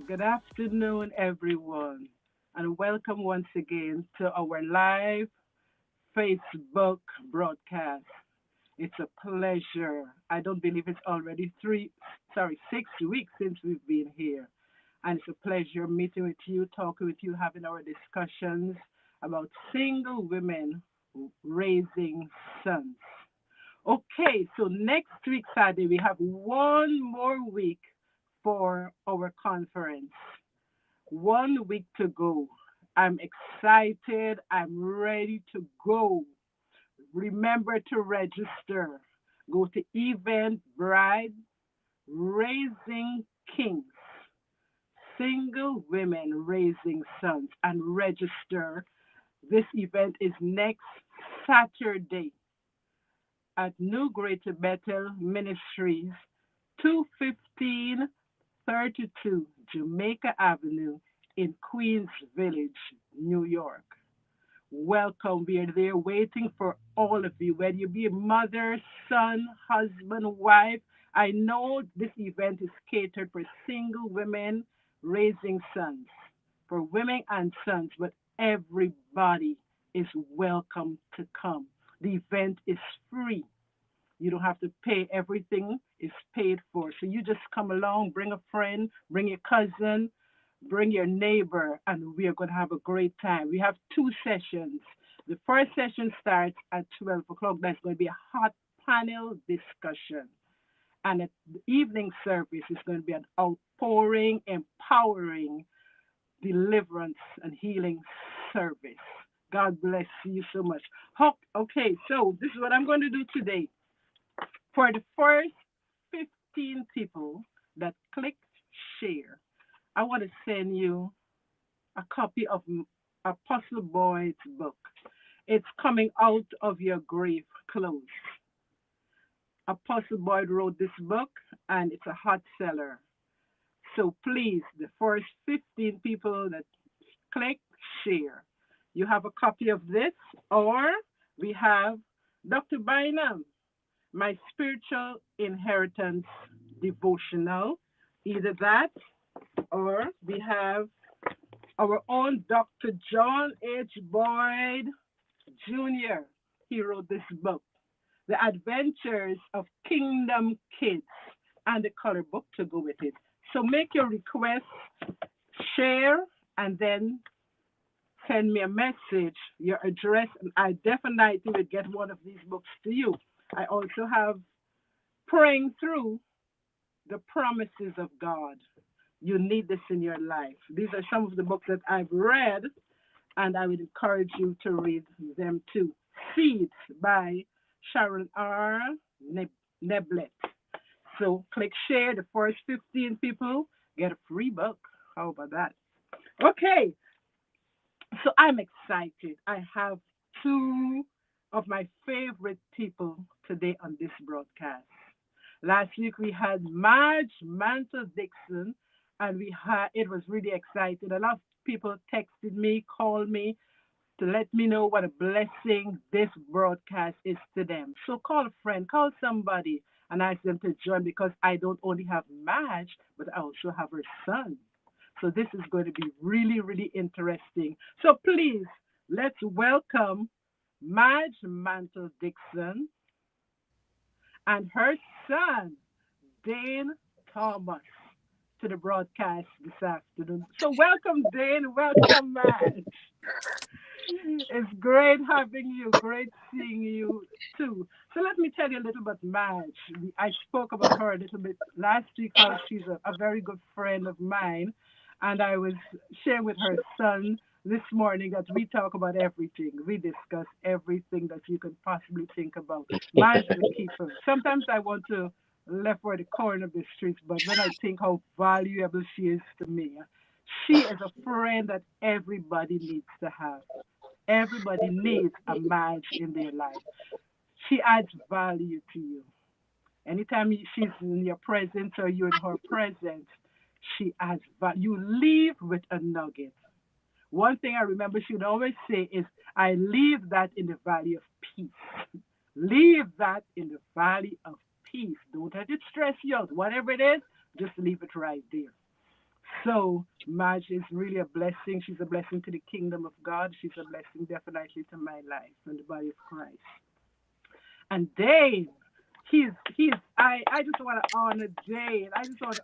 Good afternoon, everyone, and welcome once again to our live Facebook broadcast. It's a pleasure. I don't believe it's already 6 weeks since we've been here. And it's a pleasure meeting with you, talking with you, having our discussions about single women raising sons. Okay, so next week, Saturday, we have one more week for our conference. 1 week to go. I'm excited. I'm ready to go. Remember to register. Go to Eventbrite Raising Kings, Single Women Raising Sons, and register. This event is next Saturday at New Greater Bethel Ministries, 21532 Jamaica Avenue in Queens Village, New York. Welcome. We are there waiting for all of you, whether you be a mother, son, husband, wife. I know this event is catered for single women raising sons, for women and sons, but everybody is welcome to come. The event is free. You don't have to pay. Everything is paid for. So you just come along, bring a friend, bring your cousin, bring your neighbor, and we are going to have a great time. We have two sessions. The first session starts at 12 o'clock. That's going to be a hot panel discussion. And at the evening service is going to be an outpouring, empowering, deliverance, and healing service. God bless you so much. Okay, so this is what I'm going to do today. For the first 15 people that click share, I want to send you a copy of Apostle Boyd's book. It's Coming Out of Your Grave Clothes. Apostle Boyd wrote this book, and it's a hot seller. So please, the first 15 people that click share, you have a copy of this, or we have Dr. Bynum, My Spiritual Inheritance Devotional. Either that, or we have our own Dr. John H. Boyd Jr. He wrote this book, The Adventures of Kingdom Kids, and the color book to go with it. So make your request, share, and then send me a message, your address, and I definitely will get one of these books to you. I also have Praying Through the Promises of God. You need this in your life. These are some of the books that I've read, and I would encourage you to read them too. Seeds by Sharon R. Neblett. So click share. The first 15 people get a free book. How about that? Okay, so I'm excited. I have two of my favorite people today on this broadcast. Last week we had Madge Mantle-Dickson, and we had it was really exciting. A lot of people texted me, called me to let me know what a blessing this broadcast is to them. So call a friend, call somebody, and ask them to join because I don't only have Madge, but I also have her son. So this is going to be really, really interesting. So please, let's welcome Madge Mantle-Dickson and her son, Dane Thomas, to the broadcast this afternoon. So welcome, Dane. Welcome, Madge. It's great having you. Great seeing you too. So let me tell you a little about Madge. I spoke about her a little bit last week, how she's a very good friend of mine. And I was sharing with her son this morning that we talk about everything. We discuss everything that you could possibly think about. Madge is a keeper. Sometimes I want to left her the corner of the streets, but when I think how valuable she is to me, she is a friend that everybody needs to have. Everybody needs a Madge in their life. She adds value to you. Anytime she's in your presence or you're in her presence, she adds value. You leave with a nugget. One thing I remember she would always say is, I leave that in the valley of peace. Leave that in the valley of peace. Don't let it stress you out. Whatever it is, just leave it right there. So Madge is really a blessing. She's a blessing to the kingdom of God. She's a blessing definitely to my life and the body of Christ. And Dane, he's I just want to honor Dane. I just want to,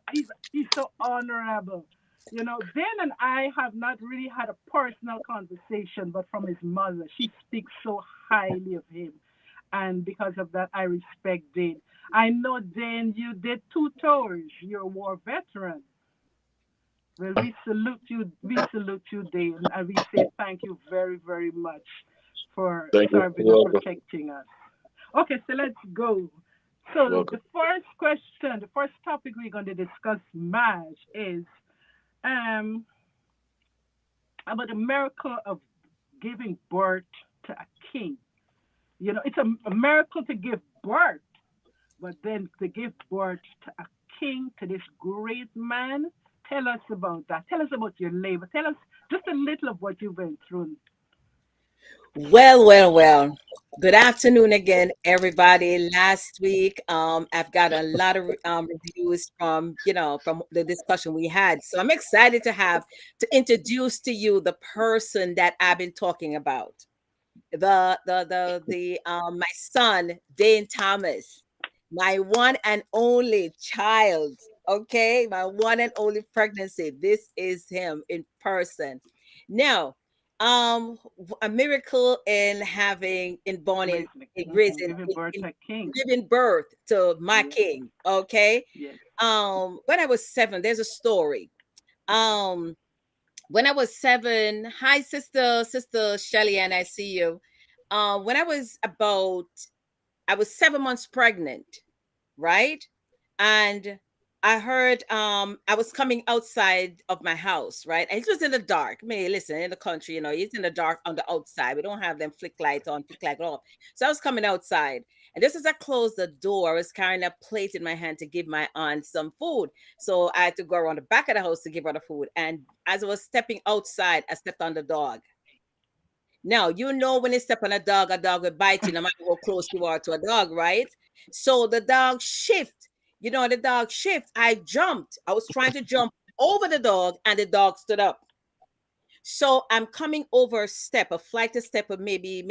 he's so honorable. You know, Dane and I have not really had a personal conversation, but from his mother, she speaks so highly of him, and because of that, I respect Dane. I know Dane, you did 2 tours. You're a war veteran. Well, we salute you. We salute you, Dane, and we say thank you very, very much for Thank you. serving You're and welcome. protecting us. Okay, so let's go. So Welcome. the first question, the first topic we're going to discuss, Madge, is um, about the miracle of giving birth to a king. You know, it's a miracle to give birth, but then to give birth to a king, to this great man. Tell us about that. Tell us about your labor. Tell us just a little of what you've been through. Well, well, well. Good afternoon again, everybody. Last week, I've got a lot of reviews from, from the discussion we had. So I'm excited to introduce to you the person that I've been talking about. My son, Dane Thomas, my one and only child. Okay, my one and only pregnancy. This is him in person. Now, a miracle in born Raising a in king and raising giving birth in to a king. giving birth to my Yes, king. Okay. yes. When I was 7, there's a story. Um, when I was 7, hi sister Shelly, and I see you. When I was 7 months pregnant, right? And I heard I was coming outside of my house, right? And it was in the dark. I mean, listen, in the country, it's in the dark on the outside. We don't have them flick lights on, flick light off. So I was coming outside. And just as I closed the door, I was carrying a plate in my hand to give my aunt some food. So I had to go around the back of the house to give her the food. And as I was stepping outside, I stepped on the dog. Now, when you step on a dog will bite you no matter how close you are to a dog, right? So the dog shift. The dog shift. I jumped. I was trying to jump over the dog, and the dog stood up. So I'm coming over a flight of step of maybe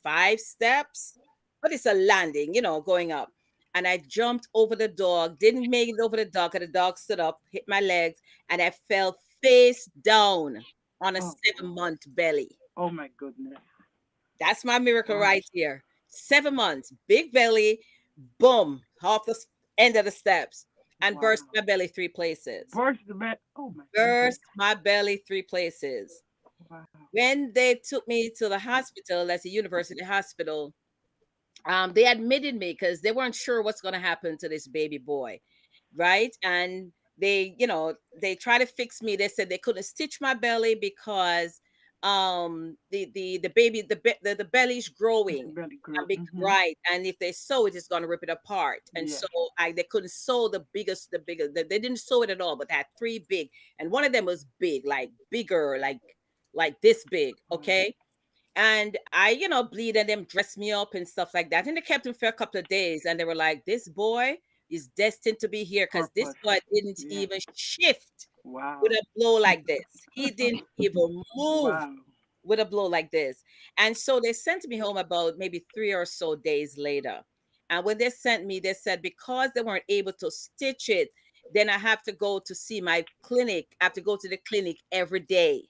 5 steps, but it's a landing, going up. And I jumped over the dog, didn't make it over the dog, and the dog stood up, hit my legs, and I fell face down on a Oh, 7-month belly. oh my goodness. That's my miracle Wow, right here. 7 months, big belly, boom, off the end of the steps, and wow. burst my belly 3 places. Burst the bed. Oh my goodness. Burst my belly 3 places. Wow. When they took me to the hospital, that's a university hospital, they admitted me because they weren't sure what's going to happen to this baby boy, right? And they tried to fix me. They said they couldn't stitch my belly because the baby the belly's It's growing belly and grow. right, and if they sew it, it's going to rip it apart. And Yes. so they couldn't sew they didn't sew it at all, but they had 3 big, and one of them was big, like bigger, like this big, Wow. okay. And I, bleed, and them dressed me up and stuff like that. And they kept him for a couple of days. And they were like, this boy is destined to be here because this Purpose. boy didn't Yes. even shift with Wow. a blow like this. He didn't even move Wow. with a blow like this. And so they sent me home about maybe 3 or so days later. And when they sent me, they said because they weren't able to stitch it, then I have to go to see my clinic. I have to go to the clinic every day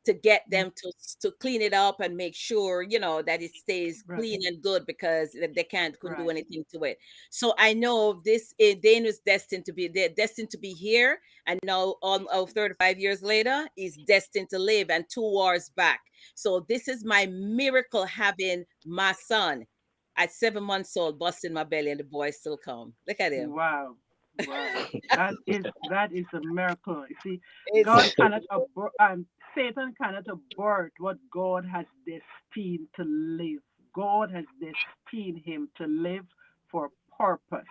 to get Mm, them to clean it up and make sure that it stays right. clean and good because they couldn't do Right. anything to it. So I know this Dane was they're destined to be here, and now all 35 years later is destined to live, and 2 wars back. So this is my miracle, having my son at 7 months old busting my belly, and the boy still come. Look at him. Wow. Wow. That is a miracle. You see, It's God cannot abort Satan cannot abort what God has destined to live. God has destined him to live for purpose.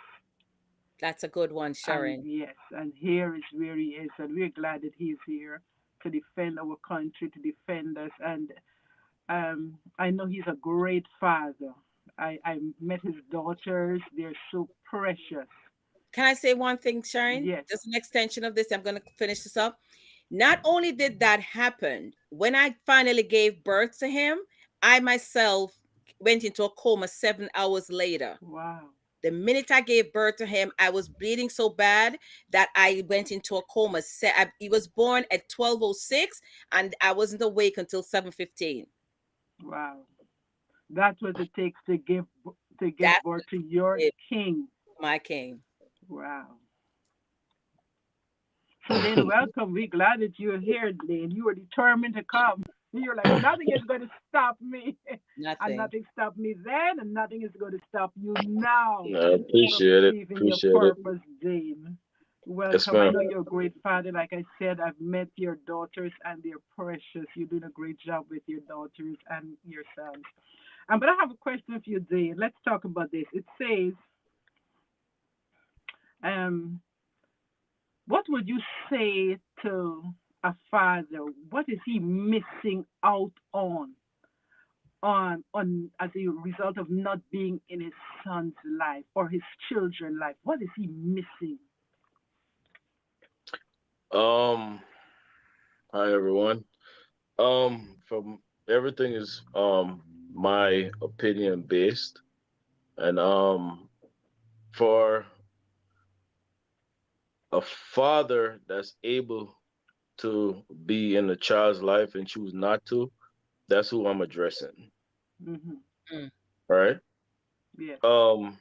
That's a good one, And Sharon. yes, and here is where he is, and we're glad that he's here to defend our country, to defend us. And I know he's a great father. I met his daughters; they're so precious. Can I say one thing, Sharon? Yes. Just an extension of this. I'm going to finish this up. Not only did that happen, when I finally gave birth to him, I myself went into a coma 7 hours later. Wow. The minute I gave birth to him, I was bleeding so bad that I went into a coma. He was born at 12:06, and I wasn't awake until 7:15. Wow. That's what it takes to give That's birth to your it, king. my king. Wow. So Dane, welcome. We're glad that you're here, Dane. You were determined to come. You're like, nothing is going to stop me. And Nothing. nothing stopped me then, and nothing is going to stop you now I from appreciate it. achieving your Appreciate it. purpose, Dane. Yes, Welcome. I ma'am. know you're a great father. Like I said, I've met your daughters, and they're precious. You're doing a great job with your daughters and your sons. But I have a question for you, Dane. Let's talk about this. It says, um, what would you say to a father? What is he missing out on as a result of not being in his son's life or his children's life? What is he missing? Um, Hi everyone. From everything is my opinion based, and for a father that's able to be in a child's life and choose not to, that's who I'm addressing. Hmm. Mm, All right. Yes. Um,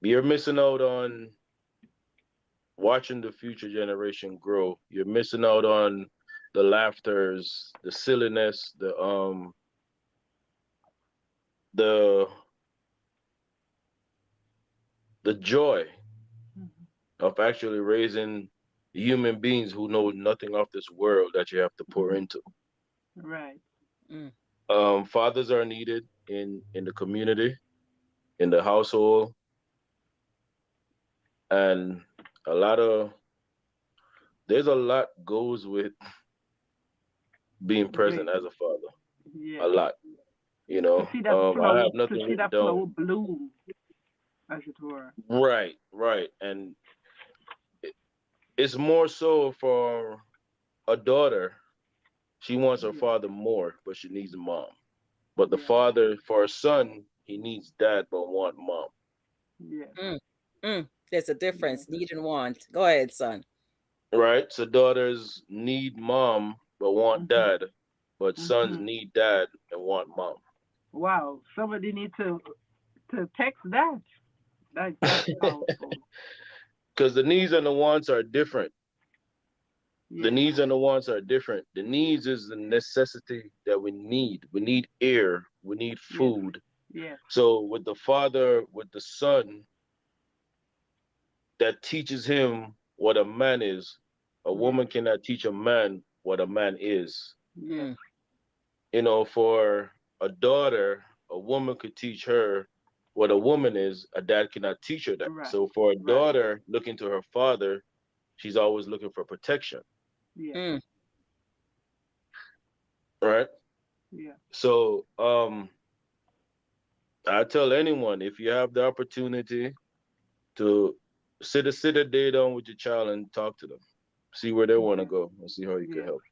you're missing out on watching the future generation grow. You're missing out on the laughters, the silliness, the the joy Hmm. of actually raising human beings who know nothing of this world that you have to pour Hmm. into. Right. mm, Fathers are needed in the community, in the household, and a lot of there's a lot goes with being present Great. as a father. A Yes. lot, you know. I have To nothing see written that down. flower bloom, as it were. Right, right, and it, it's more so for a daughter. She wants her Yes. father more, but she needs a mom. But the Yes. father, for a son, he needs dad, but want mom. Yes. mm, There's a Yes. difference. Need and want. Go ahead, son. Right? So daughters need mom, but want Hmm. dad. But sons Hmm. need dad and want mom. Wow. Somebody need to text that. That's powerful. Because the needs and the wants are different. The Yes. needs and the wants are different. The needs is the necessity that we need. We need air. We need Yes. food. Yes. So with the father, with the son, that teaches him what a man is. A Yes. woman cannot teach a man what a man is. Yes. Mm, For a daughter, a woman could teach her what a woman is. A dad cannot teach her that. Right. So for a Right. daughter looking to her father, she's always looking for protection, Yes. mm. right? Yeah. So I tell anyone, if you have the opportunity to sit a day down with your child and talk to them, see where they want to Yeah. go, and see how you can Yeah. help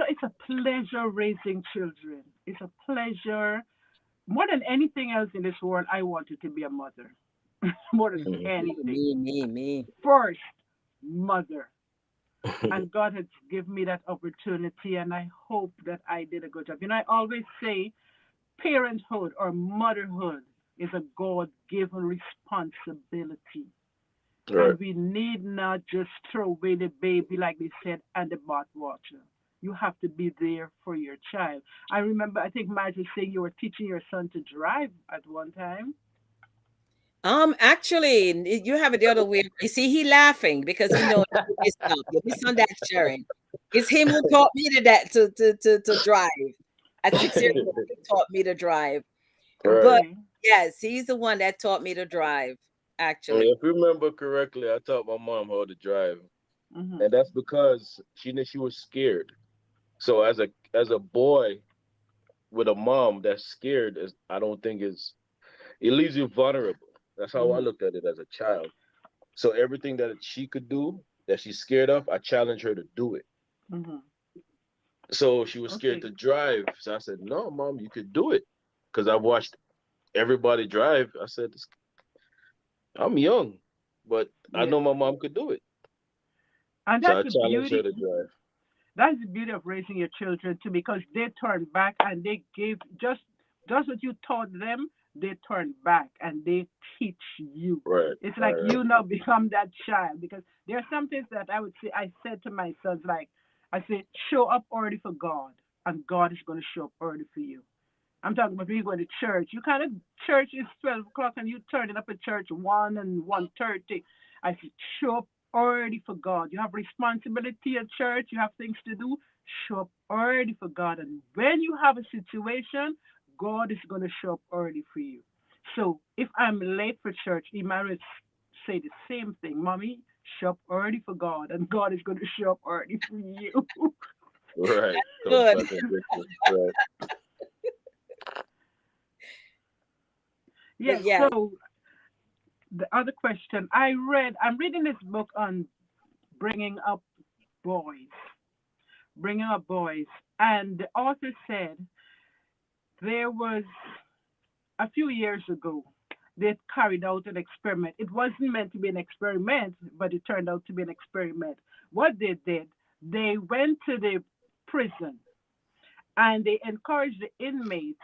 It's a pleasure raising children. It's a pleasure. More than anything else in this world, I wanted to be a mother. More than Mm. them. anything. Me. First, mother. Hmm. And God has given me that opportunity, and I hope that I did a good job. I always say parenthood or motherhood is a God given responsibility. Right. And we need not just throw away the baby, like they said, and the bathwater. You have to be there for your child. I remember, I think Madge was saying you were teaching your son to drive at one time. Actually, you have it the other way. You see, he laughing because he knows you missed out. You missed on that, Sharon. It's him who taught me to drive. At 6 years old, he taught me to drive. But Okay. yes, he's the one that taught me to drive, actually. If you remember correctly, I taught my mom how to drive, Hmm. and that's because she knew she was scared. So as a boy with a mom that's scared, is I don't think is it leaves you vulnerable. That's how I Mm-hmm. looked at it as a child. So everything that she could do that she's scared of, I challenged her to do it. Mm-hmm. So she was scared Okay. to drive. So I said, "No, mom, you could do it." Because I've watched everybody drive. I said, "I'm young, but I Yeah. know my mom could do it." And So that's I the challenged her beauty. to drive. That's the beauty of raising your children too, because they turn back and they give just what you taught them. They turn back and they teach you. Right, It's like right, right. you now become that child, because there are some things that I would say I said to my sons, like I said, show up early for God, and God is going to show up early for you. I'm talking about when you go to church. You kind of church is 12 o'clock and you turning up at church 1 and 1:30. I said, show up early for God. You have responsibility at church. You have things to do. Show up early for God. And when you have a situation, God is going to show up early for you. So if I'm late for church, Emmanuel say the same thing. Mommy, show up early for God, and God is going to show up early for you. Right. Good. Contradictory. Right. But Yes. yeah, So the other question I'm reading this book on bringing up boys, bringing up boys, and the author said there was a few years ago they carried out an experiment. It wasn't meant to be an experiment, but it turned out to be an experiment. What they did, they went to the prison and they encouraged the inmates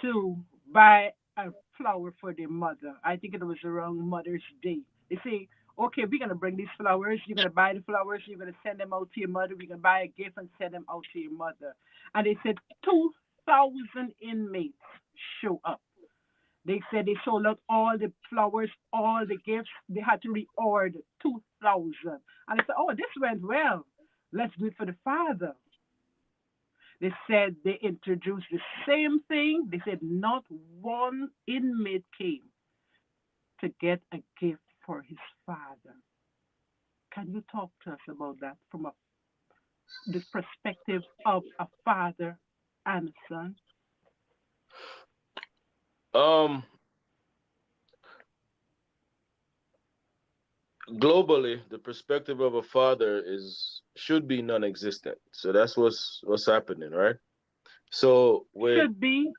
to buy a flower for their mother. I think it was around Mother's Day. They say, okay, we're gonna bring these flowers. You're gonna buy the flowers. You're gonna send them out to your mother. We're gonna buy a gift and send them out to your mother. And they said 2,000 inmates show up. They said they sold out all the flowers, all the gifts. They had to reorder 2,000. And I said, oh, this went well. Let's do it for the father. They said they introduced the same thing. They said not one inmate came to get a gift for his father. Can you talk to us about that from the perspective of a father and a son? Um, Globally, the perspective of a father is should be non-existent. So that's what's happening, right? So with Should be,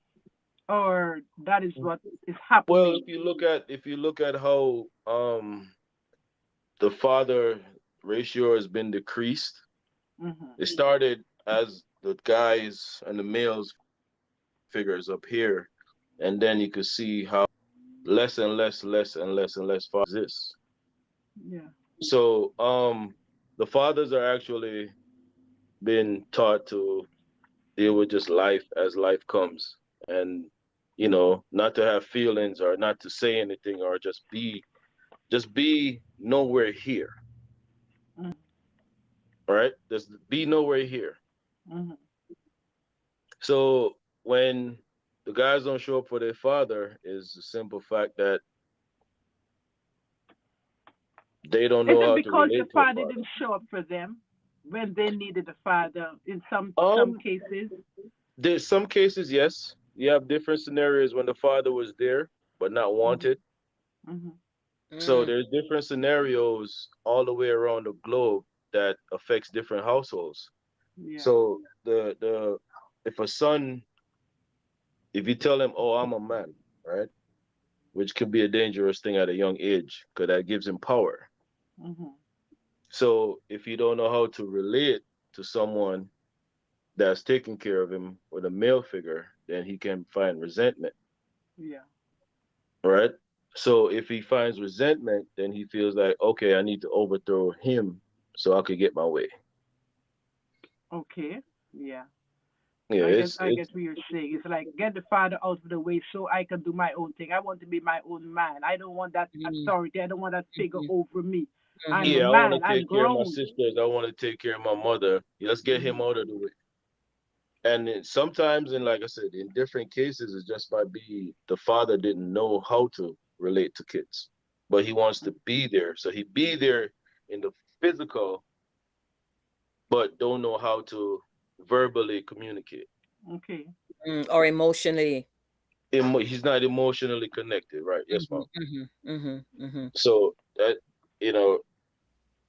or that is what is well, happening. if you look at how the father ratio has been decreased, Hmm. it started as the guys and the males figures up here, and then you could see how less and less, less and less and less fathers exist. Yeah. So the fathers are actually been taught to deal with just life as life comes, and not to have feelings or not to say anything or just be nowhere here. Hmm. Right, just be nowhere here. Hmm. So when the guys don't show up for their father, is the simple fact that they don't Is know it how to because the relate to a father father. didn't show up for them when they needed a father? In some um cases. there's some cases, yes, you have different scenarios when the father was there but not Hmm. wanted. Hmm. So mm, there's different scenarios all the way around the globe that affects different households. Yeah. So the if a son, if you tell him, "Oh, I'm a man," right, which could be a dangerous thing at a young age because that gives him power. Hmm. So if you don't know how to relate to someone that's taking care of him with a male figure, then he can find resentment, Yeah. right? So if he finds resentment, then he feels like, okay, I need to overthrow him so I could get my way. Okay. Yeah. Yeah, I it's get what you're saying. It's like get the father out of the way so I can do my own thing. I want to be my own man. I don't want that mm, authority. I don't want that figure mhm, over me. I'm a mhm, yeah, I want man. to I'm take care of my grown. sisters. I want to take care of my mother. Let's get him Hmm. out of the way. And sometimes, and like I said, in different cases, it's just by be the father didn't know how to relate to kids, but he wants to be there. So he be there in the physical, but don't know how to verbally communicate. Okay. or emotionally. he's not emotionally connected, right? Yes, Mhm, mom. mhm, mhm, mhm. So that you know,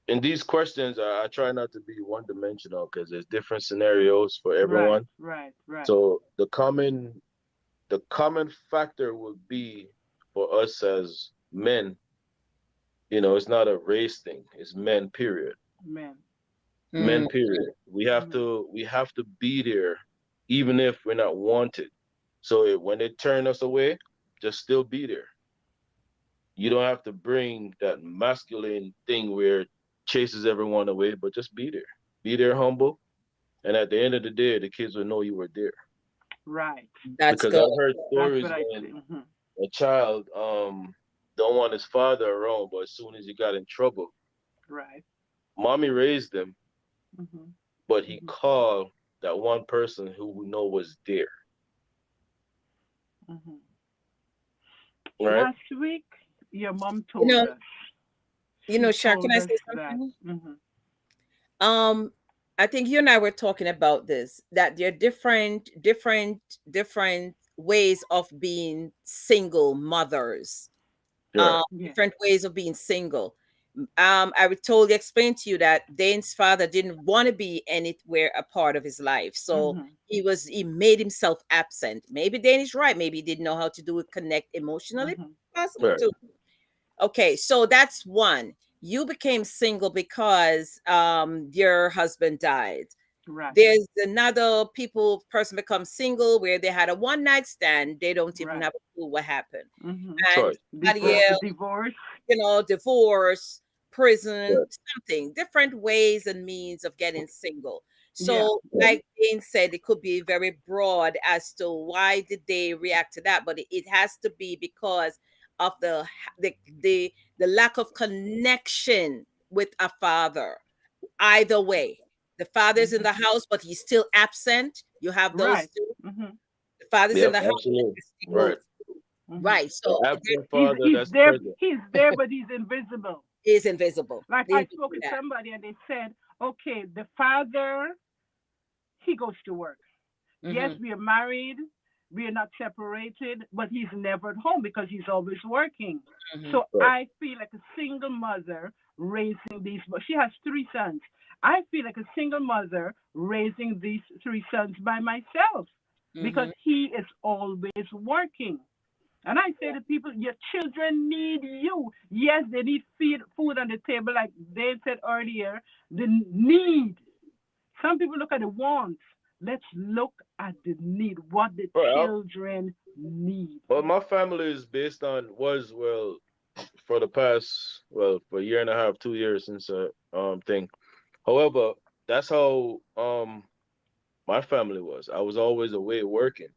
in these questions, I try not to be one dimensional because there's different scenarios for Right, everyone. right, right. So the common factor would be for us as men, it's not a race thing. It's men, period. Men. Men, Mm, period. We have to be there, even if we're not wanted. So when they turn us away, just still be there. You don't have to bring that masculine thing where it chases everyone away, but just be there. Be there humble. And at the end of the day, the kids will know you were there. Right. that's Because good. I've heard That's what stories I when say. Hmm. a child don't want his father around, but as soon as he got in trouble, Right. mommy raised him, Hmm. but he Hmm. called that one person who we know was there. Hmm. Right? Last week, your mom You told know, us. She Shar, can told I us say that. something? Hmm. Um, I think you and I were talking about this, that there are different ways of being single mothers, Right. Yeah. different ways of being single. I would totally explain to you that Dane's father didn't want to be anywhere a part of his life. So Hmm. he made himself absent. Maybe Dane is right. Maybe he didn't know how to do it, connect emotionally. Hmm. Possible Right. too. Okay, so that's one. You became single because your husband died. Right. There's another person becomes single where they had a one night stand. They don't even Right. have a clue what happened. Hmm. And Choice. somebody else, Divorce. divorce, prison, Right. something, different ways and means of getting single. Yeah. So, Right. like Dane said, it could be very broad as to why did they react to that, but it has to be because of the the the lack of connection with a father. Either way, the father's in Hmm. the house, but he's still absent. You have those Right. two. Hmm. The father's in Yep. the house, but Absolutely. he's Right. removed. Hmm. Right. The So absent He's father he's that's there. present. He's there, but he's invisible. is invisible. Like They I do spoke with that. somebody and they said, okay, the father, he goes to work. Yes, Hmm. we are married, we are not separated, but he's never at home because he's always working. Hmm. So Right. I feel like a single mother raising these, but she has three sons. I feel like a single mother raising these three sons by myself because Hmm. he is always working. And I say to people, your children need you. Yes, they need food on the table, like Dave said earlier. The need. Some people look at the wants. Let's look at the need, what the Right. children need. But my family is based on was well for the past for a year and a half, 2 years since thing. However, that's how my family was. I was always away working,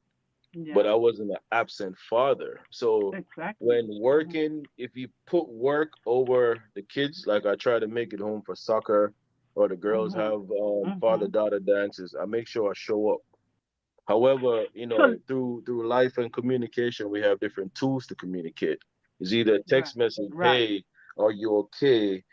but Yeah, I wasn't an absent father. So exactly. when Hmm. working, if you put work over the kids, like I try to make it home for soccer or the girls Hmm. have father Hmm. daughter dances, I make sure I show up. However, So, through life and communication, we have different tools to communicate. It's either a right, text message, right. hey, are you okay?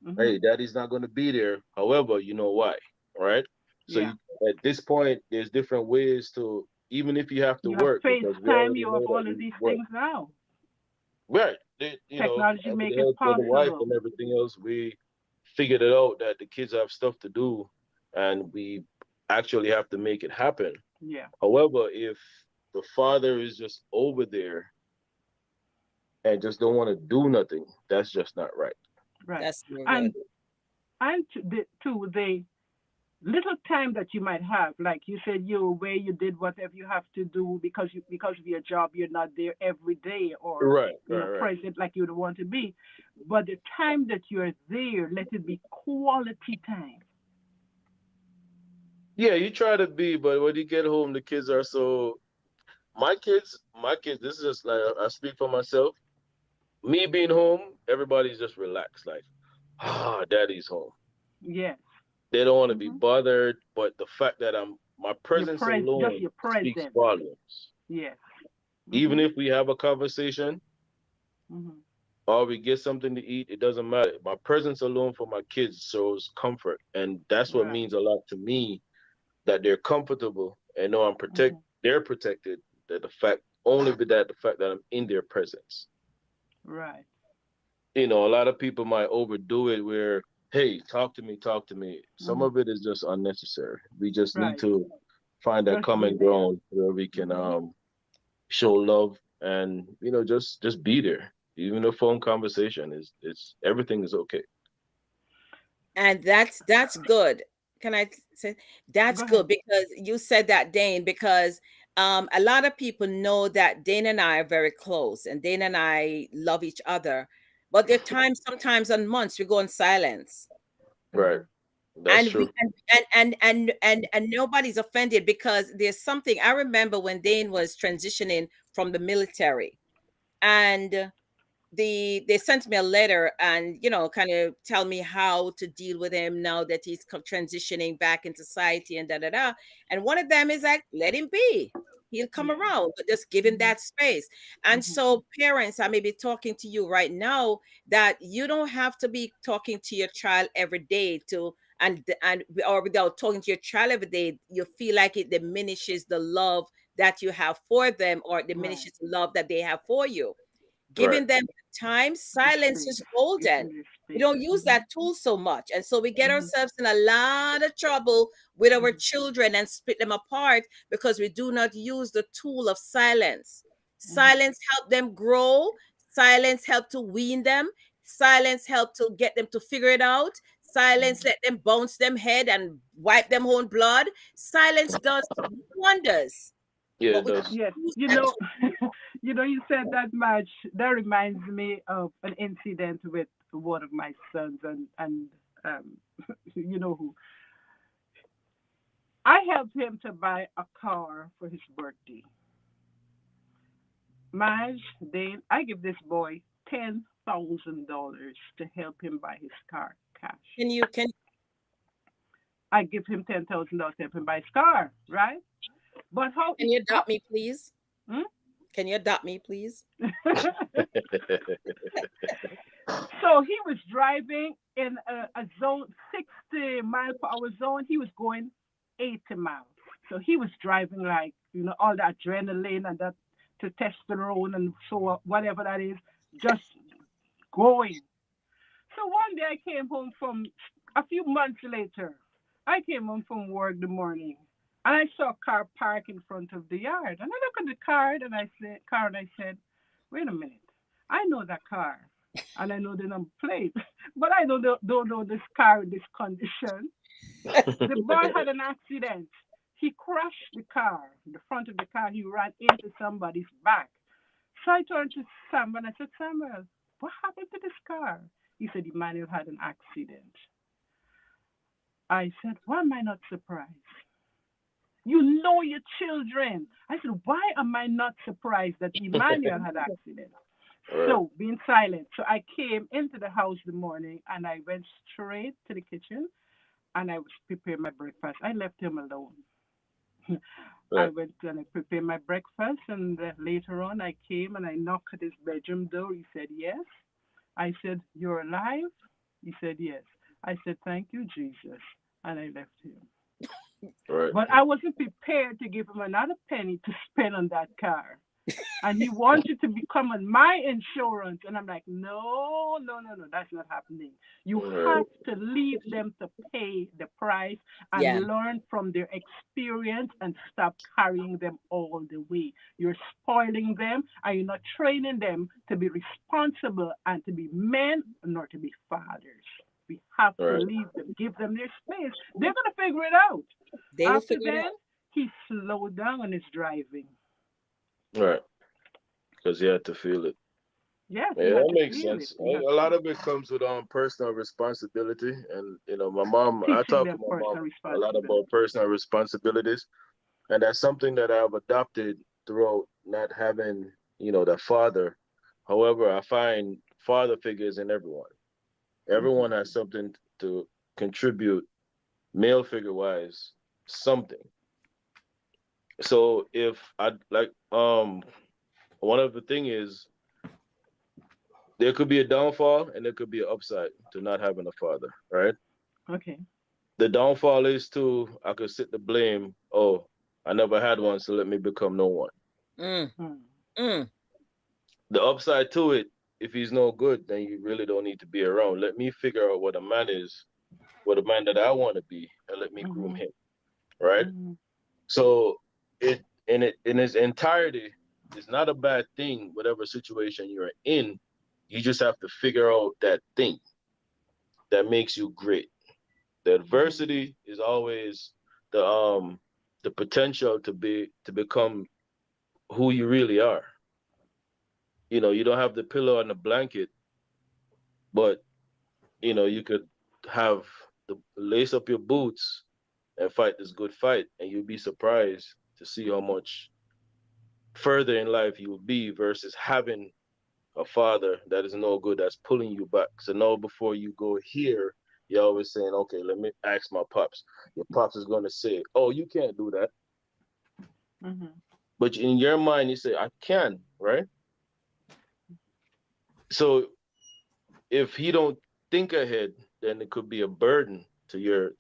Hmm. Hey, daddy's not gonna be there. However, you know why, right? So Yeah. you at this point, there's different ways to even if you have to You have work because we FaceTime, already you know have that all of we these work. things now. Right. Technology With make the it help of the wife possible. and everything else, we figured it out that the kids have stuff to do and we actually have to make it happen. Yeah, However, if the father is just over there and just don't want to do nothing, that's just not right. right. That's so good. And the little time that you might have, like you said, you're away, you did whatever you have to do because of your job, you're not there every day or Right, right, right. present like you would want to be. But the time that you're there, let it be quality time. Yeah, you try to be, but when you get home, the kids are so. My kids. This is just like I speak for myself. Me being home, everybody's just relaxed, like, daddy's home. Yes. They don't want to be Hmm. bothered, but the fact that my presence Just alone your speaks presence. volumes. Yes. Even Hmm. if we have a conversation Hmm. or we get something to eat, it doesn't matter. My presence alone for my kids shows comfort, and that's what Right. means a lot to me. That they're comfortable and know I'm protect. Hmm. They're protected. That the fact only be that the fact that I'm in their presence. Right. A lot of people might overdo it where, hey, talk to me, talk to me. Some Hmm. of it is just unnecessary. We just need Right. to find that Just be common there. ground where we can Hmm. show love and just be there. Even a phone conversation is everything is okay. And that's good. Can I say that's Go good ahead. because you said that, Dane, because a lot of people know that Dane and I are very close and Dane and I love each other. But there are times, sometimes on months, we go in silence. Right. Hmm. That's And we true. and nobody's offended because there's something I remember when Dane was transitioning from the military. And they sent me a letter and kind of tell me how to deal with him now that he's transitioning back into society and da da da. And one of them is like, let him be, he'll come Yeah. around, but just give him Hmm. that space. And Hmm. so parents, I may be talking to you right now that you don't have to be talking to your child every day to and or without talking to your child every day you feel like it diminishes the love that you have for them or Right. diminishes the love that they have for you. Right. Giving them time, The silence space. is Give golden. them the We space. don't use Hmm. that tool so much. And so we get Hmm. ourselves in a lot of trouble with our Hmm. children and split them apart because we do not use the tool of silence. Hmm. Silence help them grow. Silence help to wean them. Silence help to get them to figure it out. Silence Hmm. let them bounce them head and wipe them own blood. Silence does wonders. Yeah, But it we does. Yes. use You that know, tool. you said that much. That reminds me of an incident with one of my sons, and um, you know who. I helped him to buy a car for his birthday. Madge, Dane, I give this boy $10,000 to help him buy his car cash. Can I give him $10,000 to help him buy his car, right? But can you adopt me, please? hmm? Can you adopt me, please? So he was driving in a zone 60-mile-per-hour zone. He was going 80 miles. So he was driving like all the adrenaline and that testosterone and so whatever that is, just going. So one day I came home from a few months later. I came home from work the morning and I saw a car parked in front of the yard. And I looked at the car and I said, wait a minute. I know that car and I know the number plate, but I don't know this car in this condition. The boy had an accident. He crashed the car, the front of the car. He ran into somebody's back. So I turned to Sam and I said, Samuel, what happened to this car? He said, Emmanuel had an accident. I said, why am I not surprised? You know your children. I said, why am I not surprised that Emmanuel had an accident? Right. So being silent. So I came into the house the morning and I went straight to the kitchen and I was preparing my breakfast. I left him alone. I Right. went and I prepared my breakfast, and later on I came and I knocked at his bedroom door. He said, yes. I said, you're alive? He said, yes. I said, thank you, Jesus. And I left him. Right. But I wasn't prepared to give him another penny to spend on that car. And he wanted to become on my insurance. And I'm like, no, no, no, no, that's not happening. You Right. have to leave them to pay the price Yeah, and learn from their experience and stop carrying them all the way. You're spoiling them and you're not training them to be responsible and to be men nor to be fathers. We have to Right. leave them, give them their space. They're going to figure it out. they will After figure it then, out. he slowed down on his driving. Right. Because you had to feel it. Yes, he Yeah, had that to makes feel it. sense. He had A to lot of it comes with personal responsibility, and my mom. I teaching talk to them my mom personal a lot about responsibility. personal responsibilities, and that's something that I've adopted throughout not having the father. However, I find father figures in everyone. Hmm. Everyone has something to contribute, male figure wise, something. So if I like, one of the thing is there could be a downfall and there could be an upside to not having a father, right? Okay. The downfall is too, I could sit the blame, oh, I never had one, so let me become no one. Mm. Mm. Mm. The upside to it, if he's no good, then you really don't need to be around. Let me figure out what a man is, what a man that I want to be, and let me groom Mhm. him. Right. Mhm. So it in its entirety is not a bad thing. Whatever situation you're in, you just have to figure out that thing that makes you great. The Mhm. adversity is always the potential to become who you really are. You don't have the pillow and the blanket, but you could have the lace up your boots and fight this good fight, and you'll be surprised to see how much further in life you will be versus having a father that is no good, that's pulling you back. So now before you go here, you're always saying, okay, let me ask my pops. Your pops is gonna say, oh, you can't do that. Mhm. But in your mind, you say, I can, right? So if he don't think ahead, then it could be a burden to your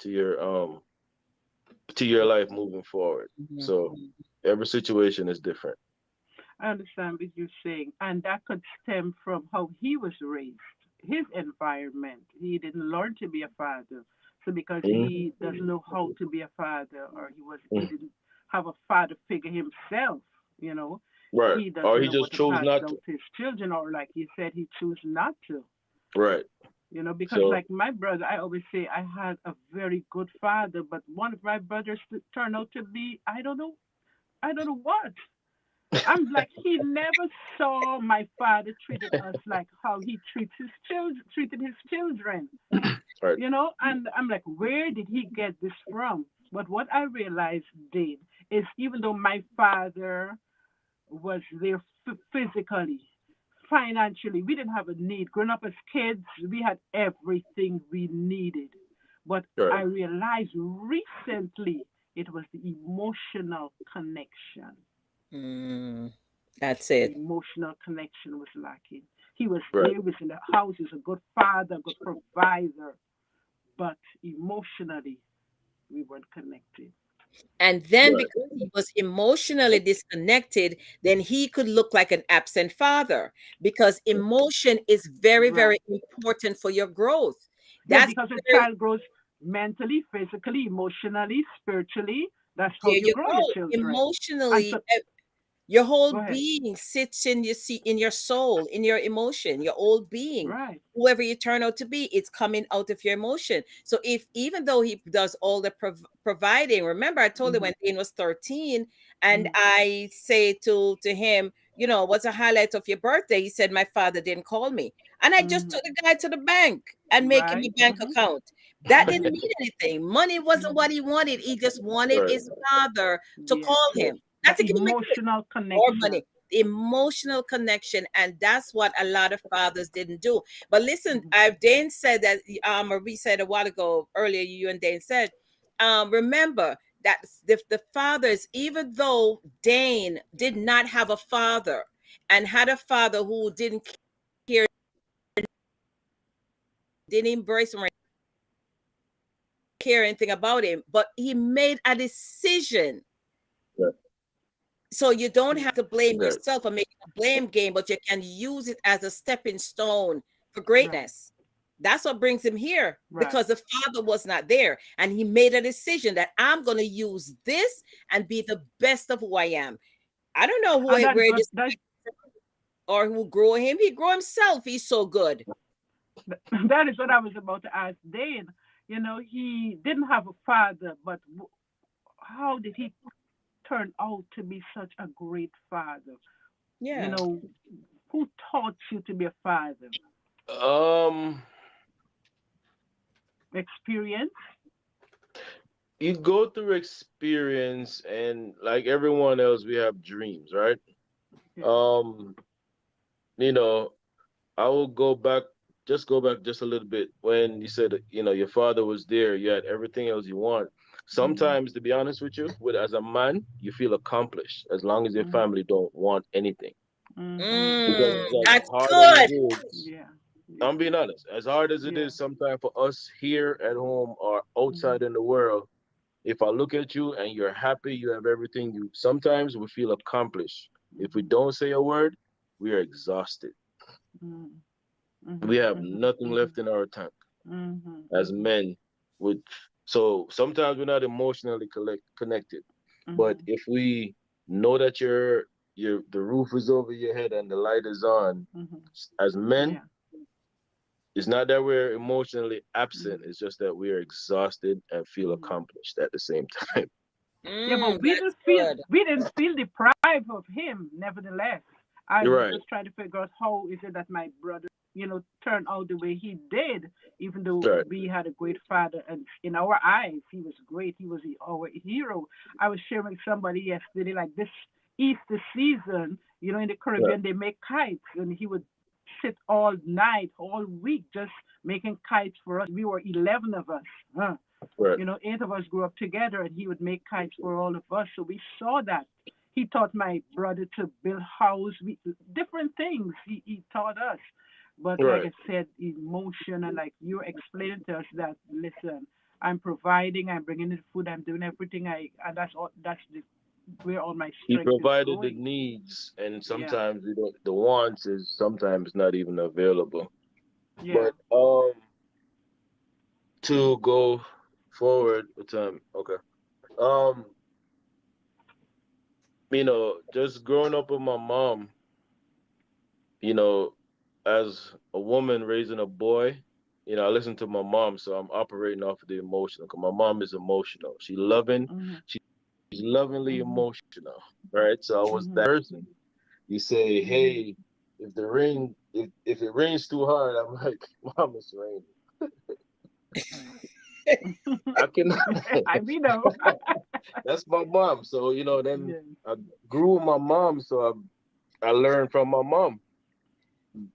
life moving forward. Mhm. So every situation is different. I understand what you're saying, and that could stem from how he was raised, his environment. He didn't learn to be a father, so because Mhm. he doesn't know how to be a father, or he Mhm. didn't have a father figure himself, you know, Right. he Or doesn't he know just what to chose pass not down to. to his children, or like you said, he chose not to. Right. Because So like my brother, I always say I had a very good father, but one of my brothers turned out to be, I don't know what. I'm like, he never saw my father treated us like how he treated his children, right. And I'm like, where did he get this from? But what I realized, Dane, is even though my father was there physically, financially, we didn't have a need. Growing up as kids, we had everything we needed. But Right. I realized recently it was the emotional connection. Mm. That's The it. emotional connection was lacking. He was Right. there, he was in the house, he was a good father, good provider, but emotionally, we weren't connected. And then Right. because he was emotionally disconnected, then he could look like an absent father because emotion is very, very Right. important for your growth. Yeah, That's because a where, child grows mentally, physically, emotionally, spiritually. That's how there you you grow your go. children. And Emotionally, so, your whole go ahead. being sits in in your soul, in your emotion, your whole being. Right. Whoever you turn out to be, it's coming out of your emotion. So if even though he does all the providing, remember I told him Mm-hmm. when Dane was 13, and Mm-hmm. I say to him, what's a highlight of your birthday? He said my father didn't call me, and I just Mm-hmm. took the guy to the bank and make him a Right. bank Mm-hmm. account. That didn't Mm-hmm. mean anything. Money wasn't what he wanted. He just wanted Right. his father to Yes. call Right. him. Not That to give him a gift emotional or money. connection. Emotional connection, and that's what a lot of fathers didn't do. But listen, Mm-hmm. Dane said that, Marie said a while ago earlier, you and Dane said, remember that the fathers, even though Dane did not have a father and had a father who didn't care, didn't embrace him or care anything about him, but he made a decision. Right. So you don't have Yeah. to blame Right. yourself or make a blame game, but you can use it as a stepping stone for Right. greatness. That's what brings him here Right. because the father was not there. And he made a decision that I'm going to use this and be the best of who I am. I don't know And that is where what this or who grew him. He grew himself. He's so good. that is what I was about to ask Dane. He didn't have a father, but how did he turn out to be such a great father? You Yeah. know, who taught you to be a father? Um, Experience? you go through experience, and like everyone else, we have dreams, right? Yeah. Um, you know, I will go back just a little bit when you said, your father was there, you had everything else you want. Mhm. Sometimes, to be honest with you, as a man, you feel accomplished as long as your Mhm. family don't want anything. Mhm. Because Mm, as that's hard as it good. is, Yeah. I'm Yeah. being honest, as hard as it Yeah. is sometimes for us here at home or Mhm. outside in the world, if I look at you and you're happy, you have everything, you sometimes we feel accomplished. If we Mhm. don't say a word, we are exhausted. Mhm. We Mhm. have Mhm. nothing Mhm. left in our tank Mhm. as Mhm. men. With so sometimes we're not emotionally connected, but Mhm. if we know that your the roof is over your head and the light is on, Mhm. as men, Yeah. it's not that we're emotionally absent. Mhm. It's just that we're exhausted and feel Mhm. accomplished at the same time. Yeah, but That's good. we didn't feel deprived of him. Nevertheless, I was Right, just trying to figure out how is it that my brother, turned out the way he did, even though right, we had a great father, and in our eyes, he was great. He was our hero. I was sharing with somebody yesterday, like this Easter season, in the right, Caribbean, they make kites, and he would sit all night, all week, just making kites for us. We were 11 of us. Huh? right. 8 of us grew up together, and he would make kites for all of us. So we saw that. He taught my brother to build house, different things he taught us. But like Right. I said, emotion, and like you're explaining to us that, listen, I'm providing, I'm bringing in the food, I'm doing everything, and that's all. That's where all my He strength is provided the going. needs, and Yeah, sometimes we don't. The wants is sometimes not even available. yeah. But to go forward with time, okay. Um, just growing up with my mom, you know, as a woman raising a boy, I listen to my mom, so I'm operating off of the emotional. Cause my mom is emotional. She's loving. Mhm, She's lovingly mhm, emotional, right? So I was mhm, that person. You say, mhm. hey, if it rains too hard, I'm like, Mom, it's raining. I can. I we know. That's my mom. So then Yes. I grew with my mom, so I learned from my mom.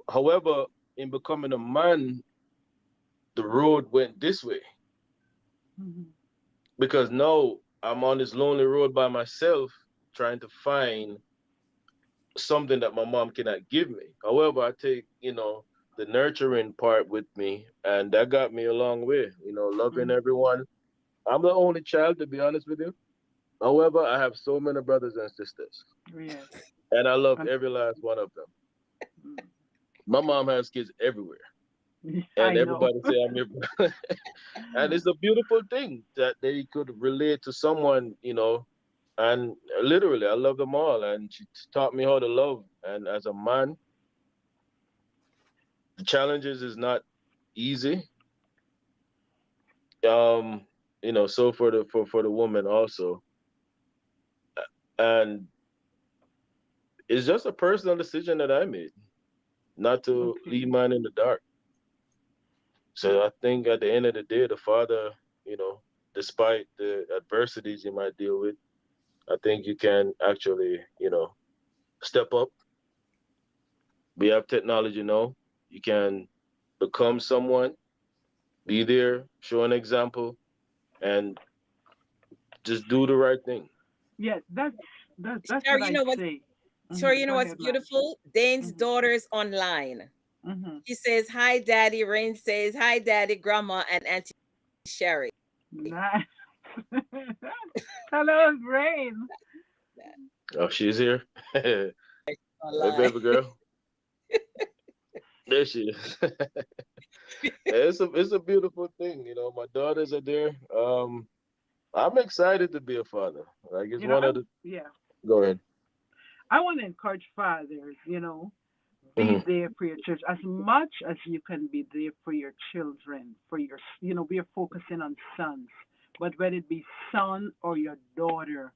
However, in becoming a man, the road went this way Mhm, because now I'm on this lonely road by myself, trying to find something that my mom cannot give me. However, I take the nurturing part with me, and that got me a long way. Loving mhm. everyone. I'm the only child, to be honest with you. However, I have so many brothers and sisters, Yes. and I love And, every last one of them. mm, My mom has kids everywhere, and I know. everybody say I'm your brother. And it's a beautiful thing that they could relate to someone, and literally, I love them all, and she taught me how to love. And as a man, the challenges is not easy. Um, so for the woman also, and it's just a personal decision that I made not to Okay. leave man in the dark. So I think at the end of the day, the father, you know, despite the adversities you might deal with, I think you can actually, step up. We have technology now. You can become someone, be there, show an example, and just do the right thing. Yes, that's what Sherry, you I know what? say. Sherry, you Go know what's ahead, Madge. beautiful? Dane's Mhm. daughter is online. Mhm. He says, "Hi, Daddy." Rain says, "Hi, Daddy, Grandma, and Auntie Sherry." Nice. Hello, Brain. Oh, she's here. Hey, Online. baby girl. There she is. It's a beautiful thing. My daughters are there. I'm excited to be a father. Like it's one I of the. yeah. Go ahead. I want to encourage fathers. Be Hmm. there for your church as much as you can be there for your children. We are focusing on sons, but whether it be son or your daughter,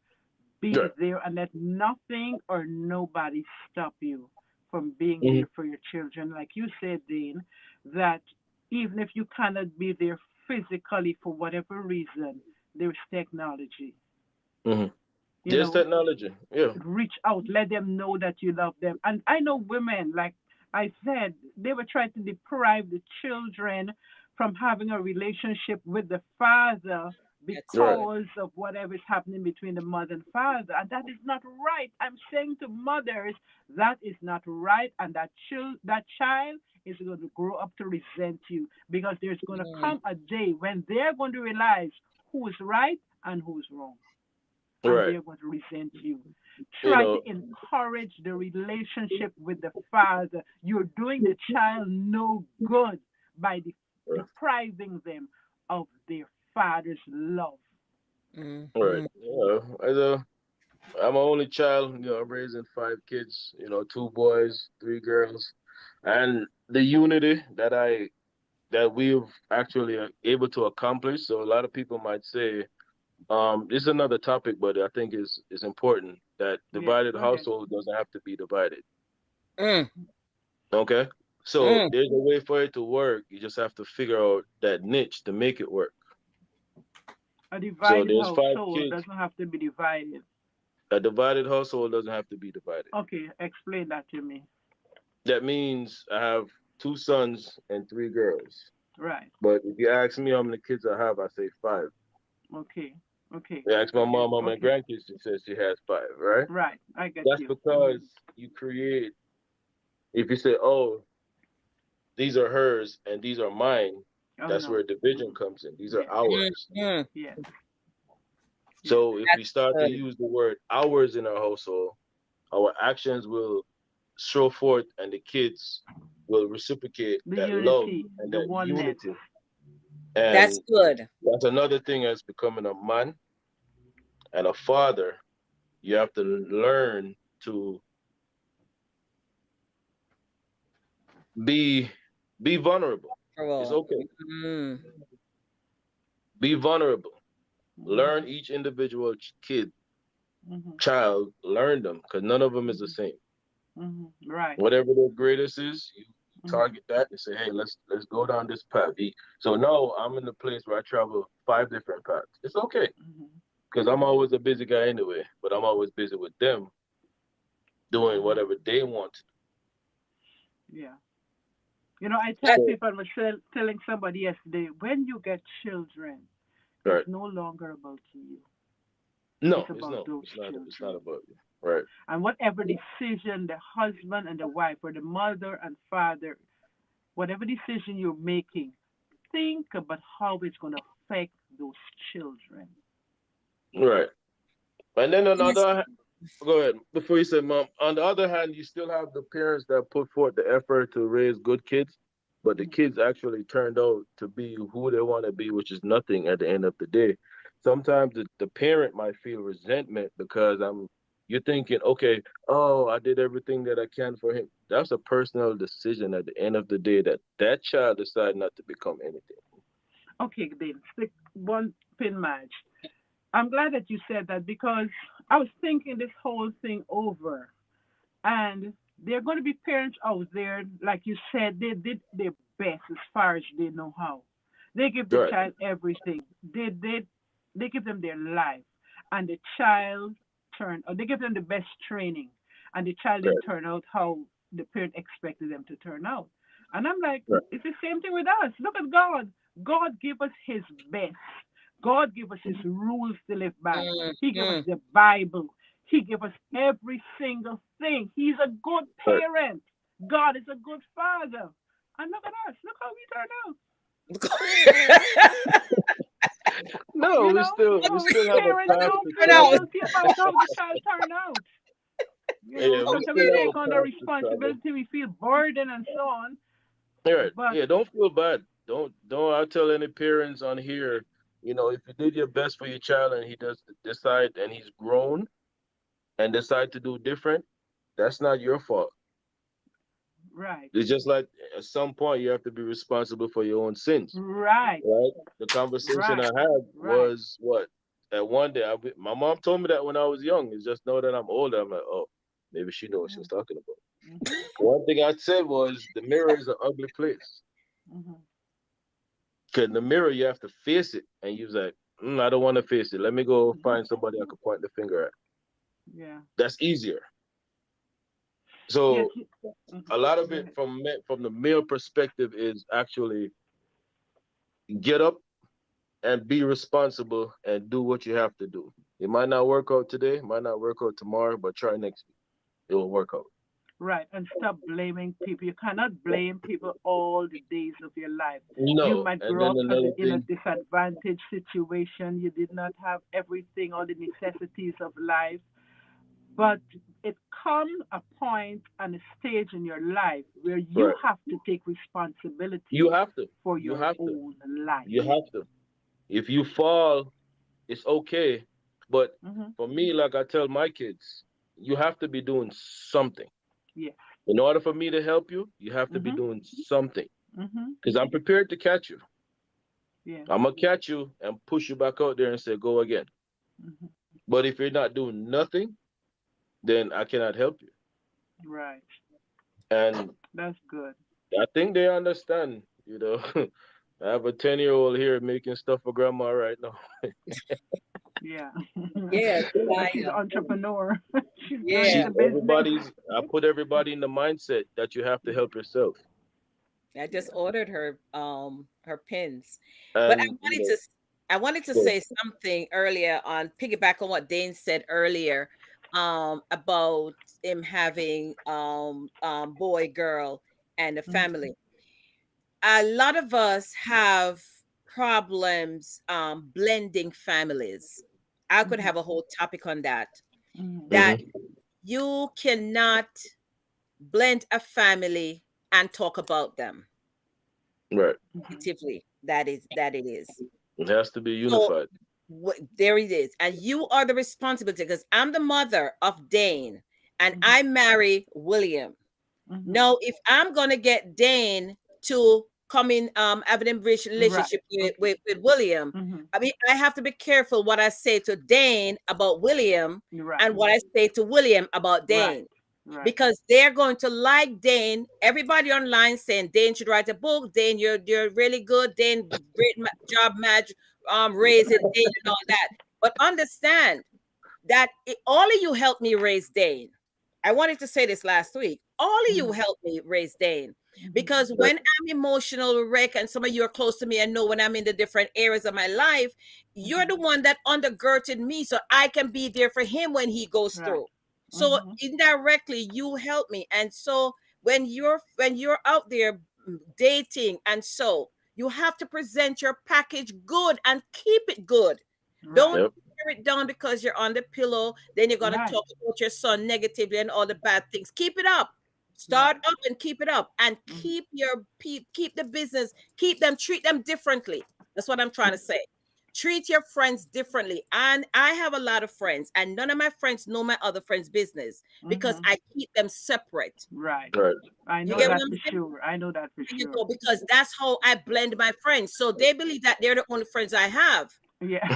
be Right. there and let nothing or nobody stop you from being Hmm. there for your children. Like you said, Dane, that even if you cannot be there physically for whatever reason, there's technology. Hmm. You Just know, technology. Yeah. reach out, let them know that you love them. And I know women, like I said, they were trying to deprive the children from having a relationship with the father That's Right. good. because of whatever is happening between the mother and father. And that is not right. I'm saying to mothers, that is not right. And that child is going to grow up to resent you because there's going to Mm, come a day when they're going to realize who is right and who's wrong, and Right. they're going to resent you. you Try know, to encourage the relationship with the father. You're doing the child no good by depriving them of their father's love. right. Mhm. As a I'm an only child. I'm raising five kids. Two boys, three girls, and the unity that we've actually able to accomplish. So a lot of people might say, this is another topic, but I think is important that Yes, divided go ahead. household doesn't have to be divided. Mm, Okay, so mm. there's a way for it to work. You just have to figure out that niche to make it work. A So divided there's five household kids. doesn't have to be divided. A divided household doesn't have to be divided. Okay, explain that to me. That means I have two sons and three girls. Right. But if you ask me how many kids I have, I say five. Okay. Okay. You ask I my get. mom how many Okay. grandkids, she says she has five, right? Right. I get That's you. because you create, if you say, oh, these are hers and these are mine, Oh that's no. where division comes in. These are Yes. Mm, ours. mm. Yes. Yes. So if we That's start to good. use the word ours in our household, our actions will show forth and the kids will reciprocate The that love unity, and the that oneness. unity. That's And good. that's another thing as becoming a man and a father. You have to learn to be be vulnerable. It's Bro. okay. Mm, Be vulnerable. Mhm. Learn each individual kid, Mhm. child, learn them because none of them is the Mhm. same. Mhm. Right. Whatever their greatest is, you Mhm. target that and say, hey, let's go down this path. So now I'm in the place where I travel five different paths. It's okay Mhm. because I'm always a busy guy anyway, but I'm always busy with them doing Mhm. whatever they want to Yeah. I tell that, do. people, I was telling somebody yesterday, when you get children, So, it's right. no longer about you. No, It's about those it's not children. about you. Right. And whatever decision the husband and the wife, or the mother and father, whatever decision you're making, think about how it's going to affect those children. Right. And then yes. another go ahead. Before you say mom, on the other hand, you still have the parents that put forth the effort to raise good kids, but the Mhm. kids actually turned out to be who they want to be, which is nothing at the end of the day. Sometimes the parent might feel resentment because you're thinking, okay, oh, I did everything that I can for him. That's a personal decision at the end of the day that that child decided not to become anything. Okay, Dane, stick one pin match. I'm glad that you said that because I was thinking this whole thing over. And there are going to be parents out there, like you said, they did their best as far as they know how. They give the Right, child everything. They give them their life, and the child or they give them the best training, and the child didn't right, turn out how the parent expected them to turn out. And I'm like, right, it's the same thing with us. Look at God. God gave us His best. God gave us His rules to live by. Mm, He gave us mm. the Bible. He gave us every single thing. He's a good right. parent. God is a good father. And look at us. Look how we turn out. No, You know, we so still have a parents path don't to Turn feel out. travel. guilty about how the child turned out. Yeah, we Sometimes we still have take a on the path to travel. responsibility, we feel burdened and so on. All right. But Yeah, don't feel bad. Don't I tell any parents on here, if you did your best for your child and he does decide and he's grown and decide to do different, that's not your fault. right, It's just like at some point you have to be responsible for your own sins, right, right? The conversation I right, had right. was what? At one day, my mom told me that when I was young. It's just now that I'm older, I'm like, oh, maybe she knew what she was Mm-hmm, talking about. mm-hmm, One thing I said was the mirror is an ugly place. mm-hmm, Cause in the mirror you have to face it, and you was like, I don't want to face it. Let me go mm-hmm. find somebody I could point the finger at. Yeah. That's easier. Yes. So Mm-hmm. a lot of Go it ahead. from the male perspective is actually get up and be responsible and do what you have to do. It might not work out today, might not work out tomorrow, but try next week. It will work out. Right, and stop blaming people. You cannot blame people all the days of your life. You No, might and grow then up another in a thing, disadvantaged situation. You did not have everything, all the necessities of life. but it comes a point and a stage in your life where you Right. have to take responsibility You have to. for You your have to. own life. You have to. If you fall, it's okay. But Hmm. for me, like I tell my kids, you have to be doing something. Yes. In order for me to help you, you have to be Hmm. doing something. Hmm. Because I'm prepared to catch you. Yeah. I'm gonna catch you and push you back out there and say, go again. Hmm. But if you're not doing nothing, then I cannot help you. Right. And That's good. I think they understand, you know. I have a 10-year-old here making stuff for grandma right now. Yeah. Yeah, Now she's an Maya. entrepreneur. She's going Yeah. into business. I put everybody in the mindset that you have to help yourself. I just Yeah. ordered her pins. But And, I wanted to go. say something earlier on piggyback on what Dane said earlier about him having boy girl and the Hmm. family. A lot of us have problems blending families. I could Hmm. have a whole topic on that. Hmm. That Hmm. you cannot blend a family and talk about them Right. Hmm. negatively. That it is. It has to be So unified. there it is, and you are the responsibility because I'm the mother of Dane, and Hmm. I marry William. Hmm. Now, if I'm gonna get Dane to come in, having a Right. relationship with William, Hmm. I mean, I have to be careful what I say to Dane about William Right. and what I say to William about Right. Dane. Right. Because they're going to like Dane. Everybody online saying Dane should write a book. Dane, you're really good. Dane, great job, Madge, raising Dane and all that. But understand that all of you helped me raise Dane. I wanted to say this last week. All of you Hmm. helped me raise Dane Hmm. because Right. when I'm emotional wreck, and some of you are close to me and know when I'm in the different areas of my life, you're Hmm. the one that undergirded me so I can be there for him when he goes Right. through. So Hmm. indirectly, you help me, and so when you're out there dating, and so you have to present your package good and keep it good. Right. Don't Yep. tear it down because you're on the pillow. Then you're gonna Right. talk about your son negatively and all the bad things. Keep it up. Start Right. up and keep it up, and Hmm. keep the business. Keep them. Treat them differently. That's what I'm trying to say. Treat your friends differently. And I have a lot of friends, and none of my friends know my other friends' business because Hmm. I keep them separate. Right. Right. I You know get Right. what that I'm for saying? sure. I know that for There you sure. go. Because that's how I blend my friends. So they believe that they're the only friends I have. Yeah.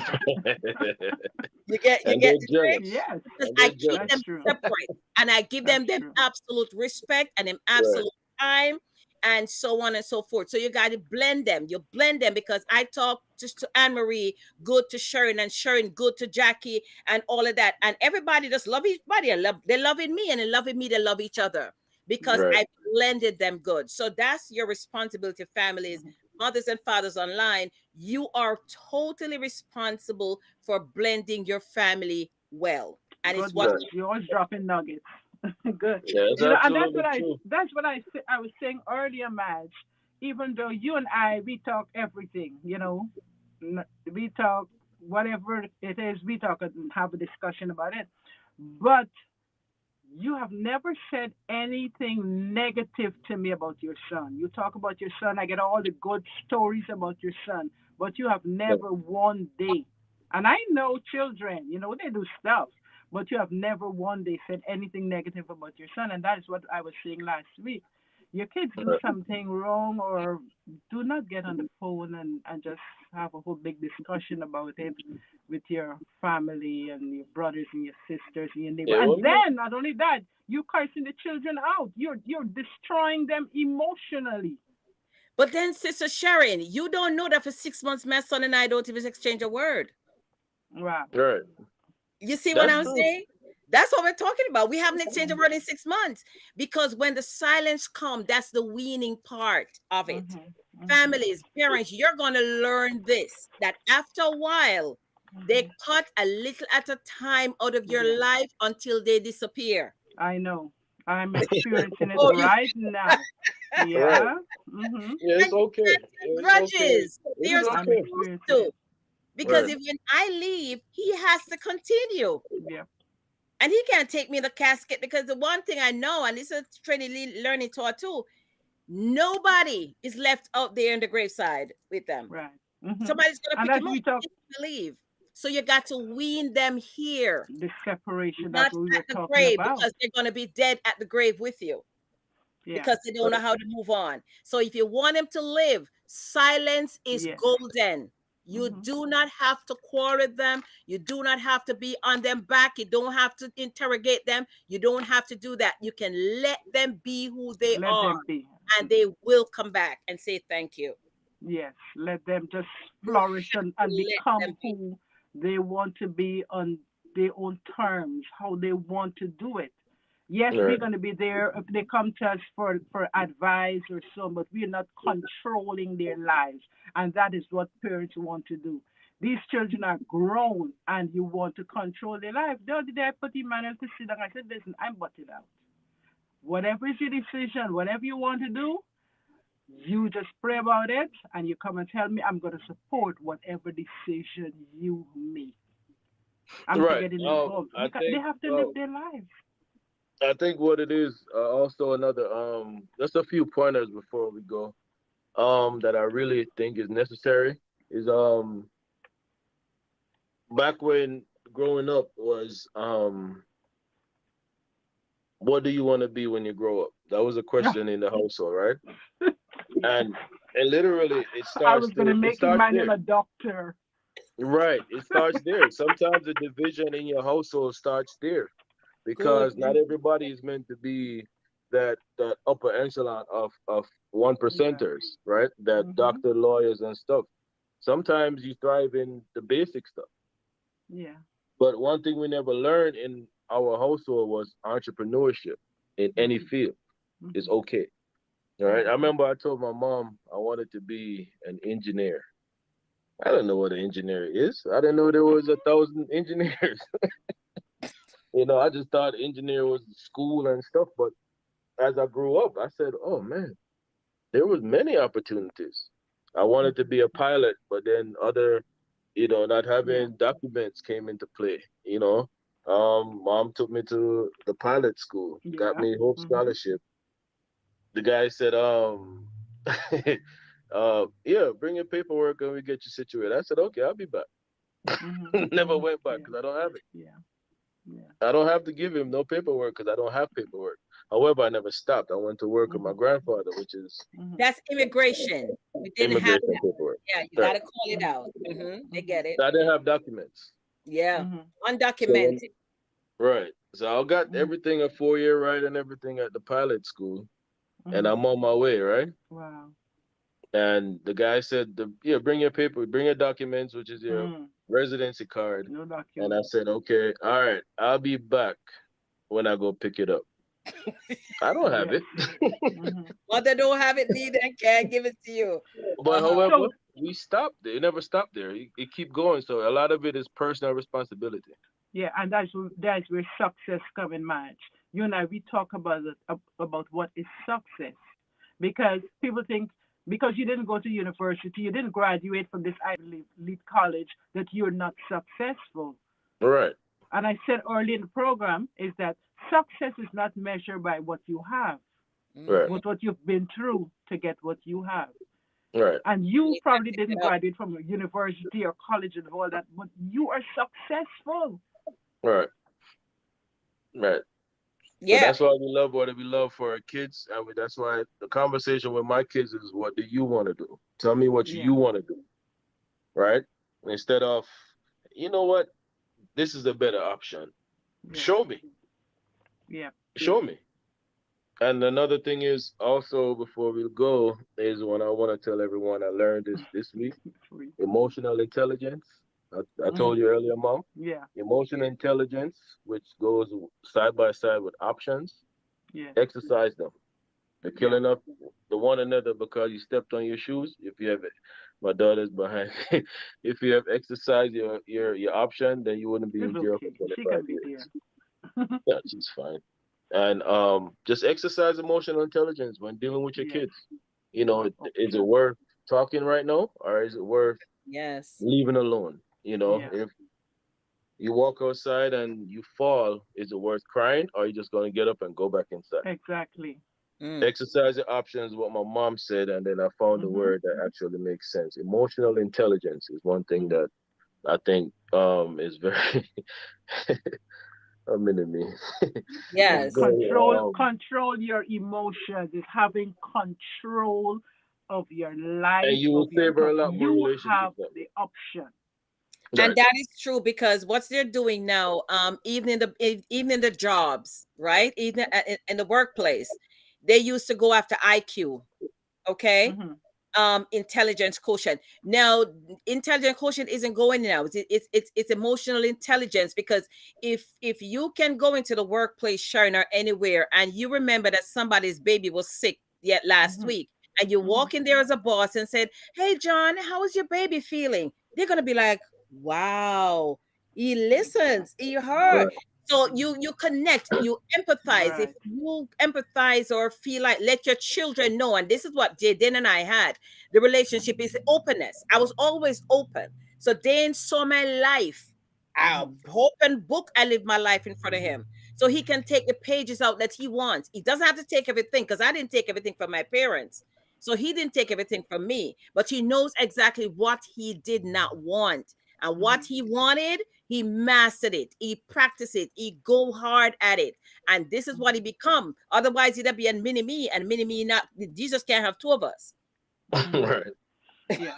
You And get they're the trick? jealous. Yes. Because And I they're keep That's them jealous. true. separate and I give That's them true. absolute respect and them Right. absolute time and so on and so forth. So you got to blend them. You blend them because I talk just to Anne Marie, good to Sharon, and Sharon, good to Jackie, and all of that. And everybody just love each body. They're loving me, and in loving me, they love each other because Right. Right. I blended them good. So that's your responsibility, families, Mhm. mothers and fathers online. You are totally responsible for blending your family well. And it's Good what much. Right. You're always dropping nuggets. Good. Yeah, it's And absolutely true. I was saying earlier, Madge. Even though you and I, we talk everything, we talk whatever it is, we talk and have a discussion about it. But you have never said anything negative to me about your son. You talk about your son. I get all the good stories about your son, but you have Right. never one day. And I know children, they do stuff, but you have never one day said anything negative about your son. And that is what I was saying last week. Your kids do Right. something wrong, or do not get on the phone and just have a whole big discussion about it with your family and your brothers and your sisters and your neighbor. Yeah, And well, then not only that, you cursing the children out. You're destroying them emotionally. but then Sister Sharon, you don't know that for 6 months, my son and I don't even exchange a word. Wow. right. You see what That's I'm true. saying? That's what we're talking about. We haven't exchanged a word in 6 months because when the silence comes, that's the weaning part of it. Mhm. Mhm. Families, parents, you're going to learn this that after a while, they Mhm. cut a little at a time out of your Yeah, life until they disappear. I know. I'm experiencing it Oh, you right now. Right. Yeah. Mhm. Yeah, it's and you okay. can't take Yeah, it's okay. grudges. It They're is I'm okay. supposed experiencing to it. because Right. if when I leave, he has to continue. Yeah. And he can't take me in the casket because the one thing I know, and this is training learning taught too, nobody is left out there in the graveside with them. Right. Hmm. Somebody's gonna And pick as him up we talk, and leave. So you got to wean them here, the separation that not we at were the talking grave, about. because they're gonna be dead at the grave with you Yeah. because they don't know how to move on. So if you want them to live, silence is Yes. golden. You Hmm. do not have to quarrel them. You do not have to be on them back. You don't have to interrogate them. You don't have to do that. You can let them be who they Let are, them be. and they will come back and say thank you. Yes. Let them just You flourish have to and let them become be. who they want to be on their own terms, how they want to do it. Yes, we're Right. going to be there if they come to us for advice or so, but we're not controlling their lives. And that is what parents want to do. These children are grown and you want to control their life. The other day I put Emmanuel to sit down. I said, listen, I'm butted out. Whatever is your decision, whatever you want to do, you just pray about it and you come and tell me I'm going to support whatever decision you make. I'm not Right. getting involved I because they think have to live their lives. I think what it is, also another, just a few pointers before we go, that I really think is necessary is, back when growing up was, what do you want to be when you grow up? That was a question in the household, right? Yeah. And literally I was going to it make starts Emmanuel there. a doctor. Right. It starts there. Sometimes the division in your household starts there Good. because not everybody is meant to be that upper echelon of one Yeah. percenters, right? That Mhm. doctor, lawyers, and stuff. Sometimes you thrive in the basic stuff. Yeah. But one thing we never learned in our household was entrepreneurship in any Mhm. field is Mhm. okay. All right. I Mhm. remember I told my mom I wanted to be an engineer. I don't know what an engineer is. I didn't know there was 1,000 engineers. I just thought engineer was school and stuff. But as I grew up, I said, "Oh man, there was many opportunities." I wanted to Mhm. be a pilot, but then other, not Yeah. having documents came into play. Mom took me to the pilot school, got Yeah. me Hope Mhm. Scholarship. The guy said, yeah, bring your paperwork and we get you situated. I said, okay, I'll be back. Mhm. Never Mhm. went back Yeah. because I don't have it. Yeah. Yeah. I don't have to give him no paperwork because I don't have paperwork. However, I never stopped. I went to work with my Mhm. grandfather, which is Mhm. That's immigration. We didn't have immigration that. paperwork. Yeah, you Right. got to call it Mhm. out. They Mhm. get it. I didn't have documents. Yeah, Mhm. So when, undocumented. right. So I got Mhm. everything a 4 year right and everything at the pilot school, and Mhm. I'm on my way, right? Wow. And the guy said, yeah, bring your paper, bring your documents, which is your Mhm. residency card. No And I documents. said, okay, all right, I'll be back when I go pick it up. I don't have Yes. it. Mhm. Mother don't have it neither and can't give it to you. But Uh-huh. however, So we stopped there. It never stopped there. It keep going. So a lot of it is personal responsibility. yeah, and that's where success come in, Madge. You and I we talk about about what is success because people think because you didn't go to university, you didn't graduate from this Ivy League college that you're not successful. Right, And I said early in the program is that success is not measured by what you have, right, Mm-hmm. but what you've been through to get what you have. right, And you Need to probably pick didn't it up. graduate from a university or college and all that, but you are successful. right, right. So Yeah. that's why we love what we love for our kids, and that's why the conversation with my kids is, what do you want to do? Tell me what Yeah, you want to do, right? Instead of, you know what, this is a better option. yeah, Show me, yeah. show me. And another thing is also before we go is when I want to tell everyone I learned this week, Free. emotional intelligence. I Mm, told you earlier, Mom. yeah, Emotional intelligence, which goes side by side with options, yeah, exercise them. They're yeah. killing up the one another because you stepped on your shoes. If you have it, my daughter's behind. If you have exercised your option, then you wouldn't be It's in jail for okay. She 25 can be years. there. Yeah, she's fine. And just exercise emotional intelligence when dealing with your Yes. kids. Is it Option. worth talking right now, or is it worth Yes. leaving alone? Yeah. If You walk outside and you fall. Is it worth crying, or are you just gonna get up and go back inside? Exactly. Mm. Exercise your options, what my mom said, and then I found a Mm-hmm. word that actually makes sense. Emotional intelligence is one thing Mm-hmm. that I think is very a minute me. It's Yeah. Yes. very Control your emotions. Is having control of your and life, you will of your savor a thoughts. lot more You relationships have that the option. way. And Right. that is true because what they're doing now, even in the jobs, right? Even in the workplace, they used to go after IQ. Okay, Mm-hmm. intelligence quotient. Now, intelligence quotient isn't going now. It's emotional intelligence, because if you can go into the workplace, Sharon, or anywhere, and you remember that somebody's baby was sick yet last Mm-hmm. week, and you Mm-hmm. walk in there as a boss and said, "Hey, John, how is your baby feeling?" They're gonna be like, "Wow, he listens, he heard." Right. So you connect, you empathize. If Right. you empathize or feel like, let your children know, and this is what Dane and I had. The relationship is openness. I was always open. So Dane saw my life. I Mm-hmm. open book. I live my life in front of him, so he can take the pages out that he wants. He doesn't have to take everything, because I didn't take everything from my parents. So he didn't take everything from me, but he knows exactly what he did not want. And what Mm-hmm. he wanted, he mastered it. He practiced it. He go hard at it. And this is what he become. Otherwise, he'd be a mini me, and mini me not. Jesus can't have two of us. Mm-hmm. Right. Yeah.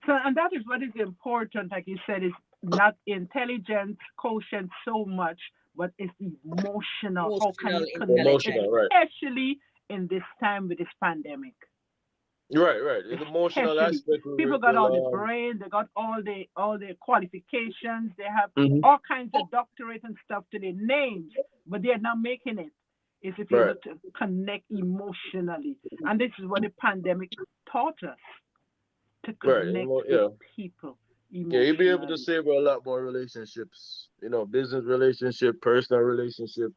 So, and that is what is important, like you said, is not intelligence quotient so much, but it's emotional. How can Emotional you connect, intelligence. Emotional, right. especially in this time with this pandemic? Right, right. The emotional Especially, aspect people got all the will brain, they got all the qualifications, they have mhm. all kinds of doctorate and stuff to their names, but they're not making it. Is if you're Right. able to connect emotionally, and this is what the pandemic taught us, to Right. connect with Yeah. people Yeah, you'll be able to emotionally. savor a lot more relationships, business relationship, personal relationship,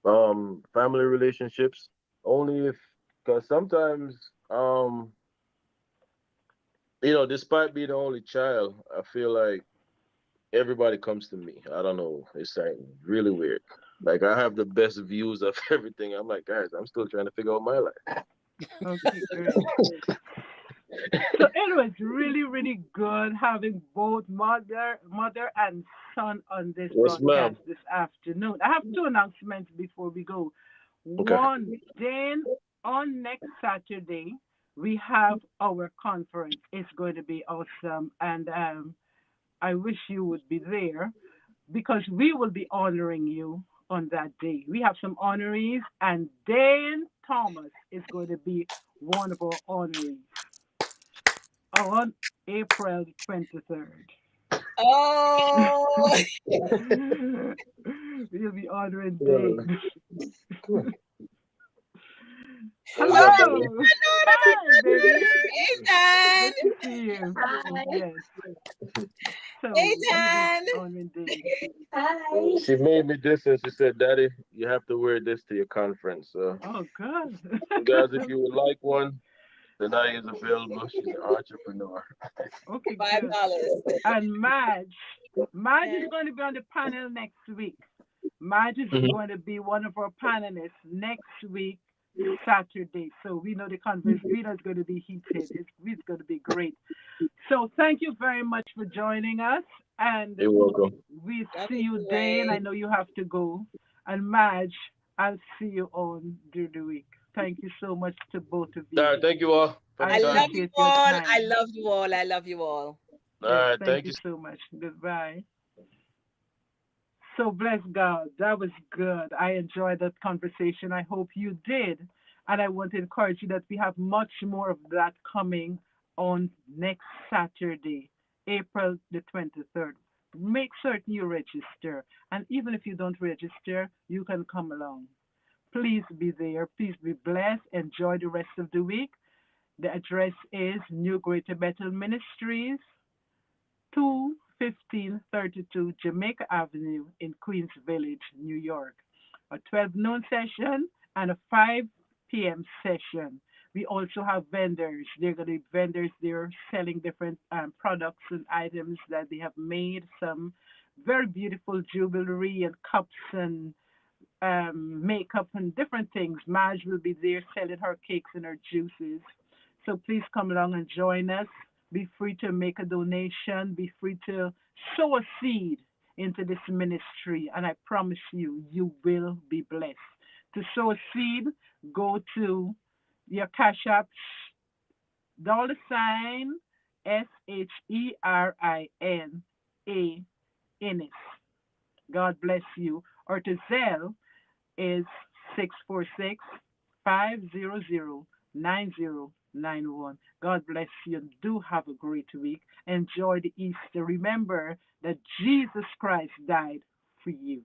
family relationships. Only if, because sometimes, despite being the only child, I feel like everybody comes to me. I don't know. It's like really weird. Like I have the best views of everything. I'm like, guys, I'm still trying to figure out my life. Okay, great. So it was really, really good having both mother and son on this Yes, broadcast ma'am. this afternoon. I have two announcements before we go. Okay. One, then on next Saturday we have our conference. It's going to be awesome, and I wish you would be there because we will be honoring you on that day. We have some honorees, and Dan Thomas is going to be one of our honorees on April 23rd. Oh, We'll be honoring Yeah. Dane. Come on. What's up, hello, buddy? Hello. hello, Hi, baby. everybody. Hey, Dan. Good to see you. Yes. Hey, So we'll be Dan. honoring Dane. She made me this and she said, Daddy, you have to wear this to your conference. So, Oh, good. guys, if you would like one, Denai is available. She's an entrepreneur. Okay, good. $5. And Madge Yeah. is going to be on the panel next week. Madge is Mhm. going to be one of our panelists next week, Saturday. So we know the conference video is going to be heated. It's going to be great. So thank you very much for joining us. And You're welcome. we Love see you, you, Dane. I Dwayne. know you have to go. And Madge, I'll see you on during the week. Thank you so much to both of All you. right. Thank you all for I the I time. love you appreciate your all. I time. love you all. I love you all. All Yes, right. thank Thank you. you so much. Goodbye. So bless God. That was good. I enjoyed that conversation. I hope you did. And I want to encourage you that we have much more of that coming on next Saturday, April the 23rd. Make certain you register. And even if you don't register, you can come along. Please be there. Please be blessed. Enjoy the rest of the week. The address is New Greater Bethel Ministries, 21532 Jamaica Avenue in Queens Village, New York. A 12 noon session and a 5 p.m. session. We also have vendors. They're going to be vendors there selling different products and items that they have made. Some very beautiful jewelry and cups and makeup and different things. Madge will be there selling her cakes and her juices. So please come along and join us. Be free to make a donation. Be free to sow a seed into this ministry. And I promise you, you will be blessed. To sow a seed, go to your Cash App, $ SHERIN Ennis. God bless you. Or to Zelle is 646-500-9091. God bless you. Do have a great week. Enjoy the Easter. Remember that Jesus Christ died for you.